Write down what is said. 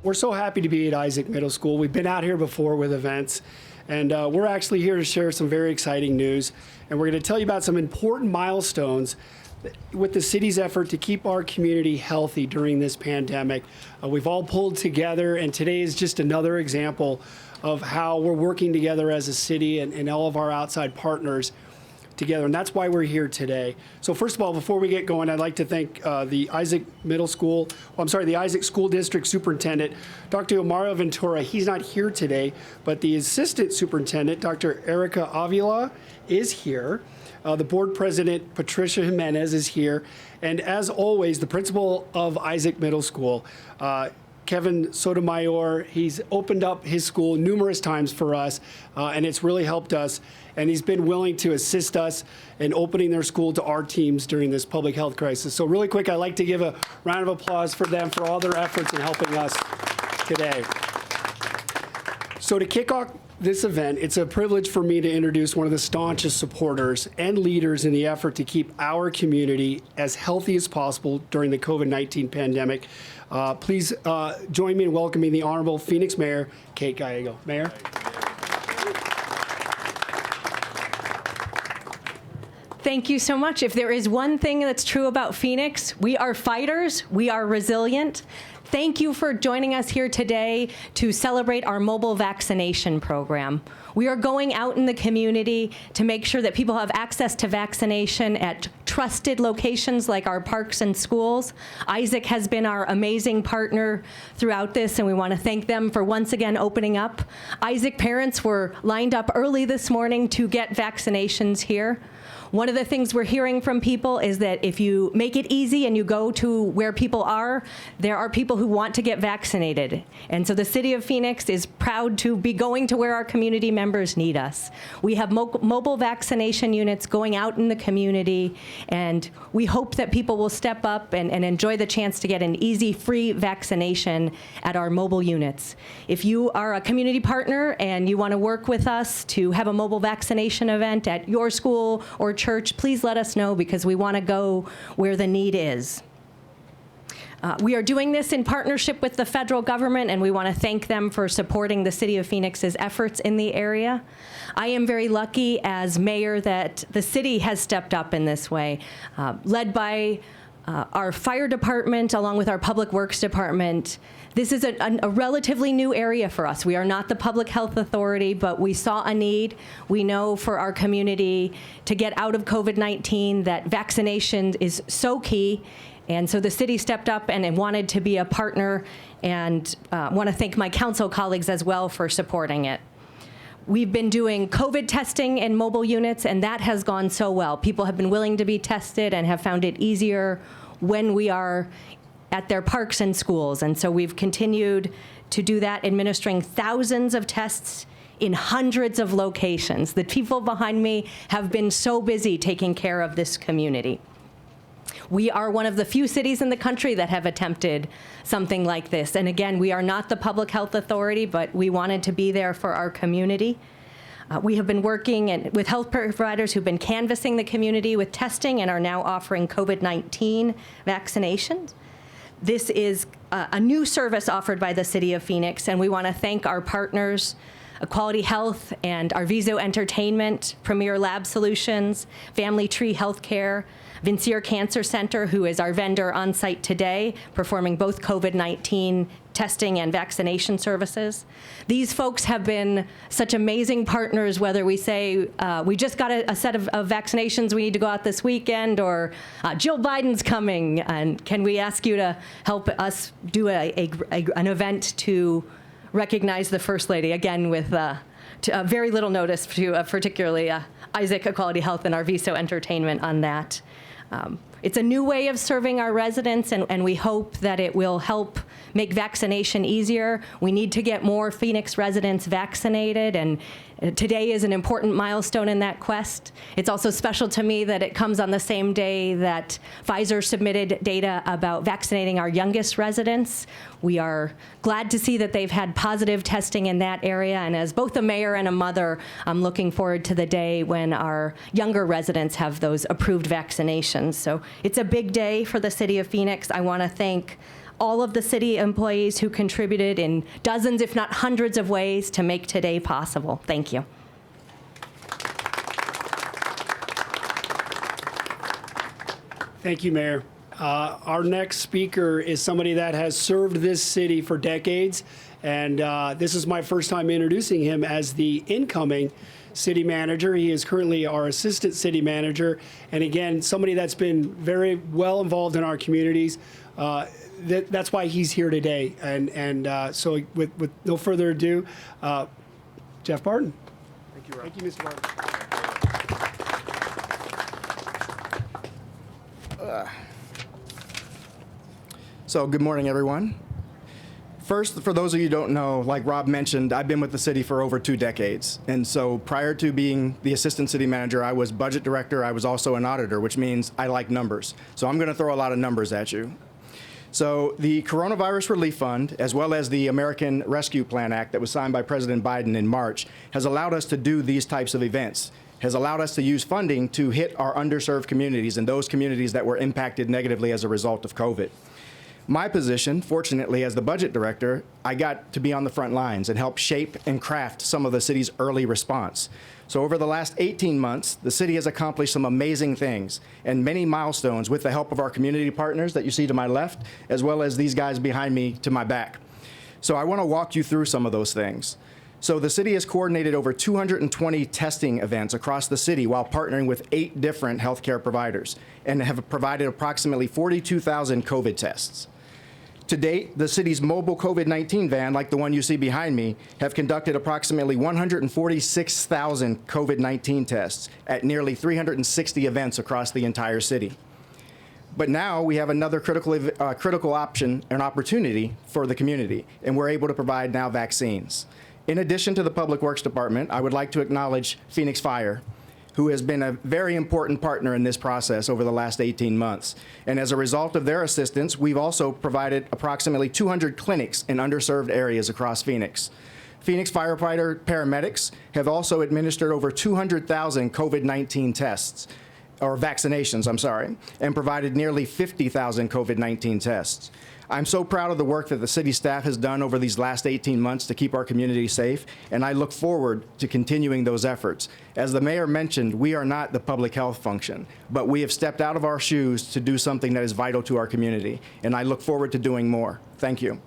We're so happy to be at Isaac Middle School. We've been out here before with events, and we're actually here to share some very exciting news. And we're going to tell you about some important milestones with the city's effort to keep our community healthy during this pandemic. We've all pulled together, and today is just another example of how we're working together as a city and all of our outside partners together, and that's why we're here today. So first of all, before we get going, I'd like to thank the Isaac School District Superintendent, Dr. Omar Ventura. He's not here today, but the Assistant Superintendent, Dr. Erica Avila, is here. The Board President, Patricia Jimenez, is here. And as always, the Principal of Isaac Middle School, Kevin Sotomayor. He's opened up his school numerous times for us, and it's really helped us. And he's been willing to assist us in opening their school to our teams during this public health crisis. So really quick, I'd like to give a round of applause for them for all their efforts in helping us today. So to kick off this event, it's a privilege for me to introduce one of the staunchest supporters and leaders in the effort to keep our community as healthy as possible during the COVID-19 pandemic. Please join me in welcoming the Honorable Phoenix Mayor, Kate Gallego. Mayor. Thank you so much. If there is one thing that's true about Phoenix, we are fighters, we are resilient. Thank you for joining us here today to celebrate our mobile vaccination program. We are going out in the community to make sure that people have access to vaccination at trusted locations like our parks and schools. Isaac has been our amazing partner throughout this, and we want to thank them for once again opening up. Isaac parents were lined up early this morning to get vaccinations here. One of the things we're hearing from people is that if you make it easy and you go to where people are, there are people who want to get vaccinated. And so the City of Phoenix is proud to be going to where our community members need us. We have mobile vaccination units going out in the community, and we hope that people will step up and enjoy the chance to get an easy, free vaccination at our mobile units. If you are a community partner and you want to work with us to have a mobile vaccination event at your school or church, please let us know, because we want to go where the need is. We are doing this in partnership with the federal government, and we want to thank them for supporting the City of Phoenix's efforts in the area. I am very lucky as mayor that the city has stepped up in this way, led by our fire department along with our public works department. This is a relatively new area for us. We are not the public health authority, but we saw a need. We know for our community to get out of COVID-19 that vaccination is so key. And so the city stepped up and wanted to be a partner, and want to thank my council colleagues as well for supporting it. We've been doing COVID testing in mobile units, and that has gone so well. People have been willing to be tested and have found it easier when we are at their parks and schools. And so we've continued to do that, administering thousands of tests in hundreds of locations. The people behind me have been so busy taking care of this community. We are one of the few cities in the country that have attempted something like this. And again, we are not the public health authority, but we wanted to be there for our community. We have been working with health providers who've been canvassing the community with testing and are now offering COVID-19 vaccinations. This is a new service offered by the City of Phoenix, and we want to thank our partners, Quality Health and Arvizo Entertainment, Premier Lab Solutions, Family Tree Healthcare, Vincier Cancer Center, who is our vendor on site today, performing both COVID-19 testing and vaccination services. These folks have been such amazing partners, whether we say we just got a set of vaccinations, we need to go out this weekend, or Jill Biden's coming, and can we ask you to help us do an event to recognize the First Lady, again with very little notice to particularly Isaac Quality Health and Arvizo Entertainment on that. It's a new way of serving our residents, and we hope that it will help make vaccination easier. We need to get more Phoenix residents vaccinated, and today is an important milestone in that quest. It's also special to me that it comes on the same day that Pfizer submitted data about vaccinating our youngest residents. We are glad to see that they've had positive testing in that area, and as both a mayor and a mother, I'm looking forward to the day when our younger residents have those approved vaccinations. So it's a big day for the City of Phoenix. I want to thank all of the city employees who contributed in dozens, if not hundreds of ways to make today possible. Thank you. Thank you, Mayor. Our next speaker is somebody that has served this city for decades, and this is my first time introducing him as the incoming city manager. He is currently our assistant city manager, and again, somebody that's been very well involved in our communities. That's why he's here today. And so with no further ado, Jeff Barton. Thank you, Rob. Thank you, Mr. Barton. So good morning, everyone. First, for those of you who don't know, like Rob mentioned, I've been with the city for over 2 decades. And so prior to being the assistant city manager, I was budget director. I was also an auditor, which means I like numbers. So I'm going to throw a lot of numbers at you. So the Coronavirus Relief Fund, as well as the American Rescue Plan Act that was signed by President Biden in March, has allowed us to do these types of events, has allowed us to use funding to hit our underserved communities and those communities that were impacted negatively as a result of COVID. My position, fortunately, as the budget director, I got to be on the front lines and help shape and craft some of the city's early response. So over the last 18 months, the city has accomplished some amazing things and many milestones with the help of our community partners that you see to my left, as well as these guys behind me to my back. So I want to walk you through some of those things. So the city has coordinated over 220 testing events across the city while partnering with 8 different healthcare providers and have provided approximately 42,000 COVID tests. To date, the city's mobile COVID-19 van, like the one you see behind me, have conducted approximately 146,000 COVID-19 tests at nearly 360 events across the entire city. But now we have another critical option and opportunity for the community, and we're able to provide now vaccines. In addition to the Public Works Department, I would like to acknowledge Phoenix Fire, who has been a very important partner in this process over the last 18 months. And as a result of their assistance, we've also provided approximately 200 clinics in underserved areas across Phoenix. Phoenix firefighter paramedics have also administered over 200,000 COVID-19 tests, or vaccinations, I'm sorry, and provided nearly 50,000 COVID-19 tests. I'm so proud of the work that the city staff has done over these last 18 months to keep our community safe, and I look forward to continuing those efforts. As the mayor mentioned, we are not the public health function, but we have stepped out of our shoes to do something that is vital to our community, and I look forward to doing more. Thank you.